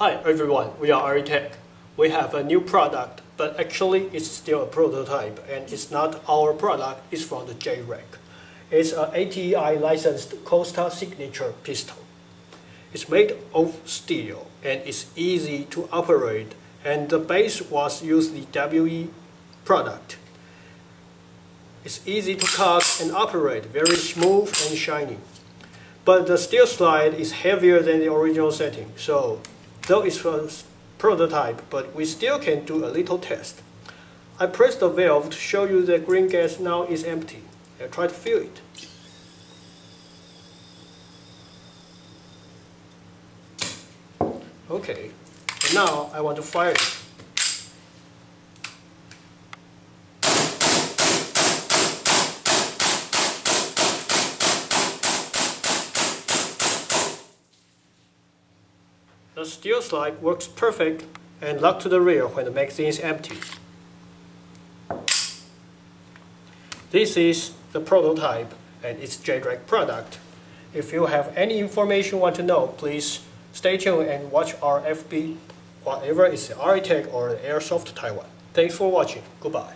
Hi everyone, we are JRAK. We have a new product, but actually it's still a prototype and it's not our product, it's from the JRAK. It's an ATEi licensed Costa Signature Pistol. It's made of steel and it's easy to operate, and the base was used the WE product. It's easy to cut and operate, very smooth and shiny. But the steel slide is heavier than the original setting, so though it's a prototype, but we still can do a little test. I press the valve to show you the green gas now is empty. I try to fill it. Okay, and now I want to fire it. The steel slide works perfect and locked to the rear when the magazine is empty. This is the prototype and it's JRAK product. If you have any information you want to know, please stay tuned and watch our FB, whatever is JRAK or Airsoft Taiwan. Thanks for watching. Goodbye.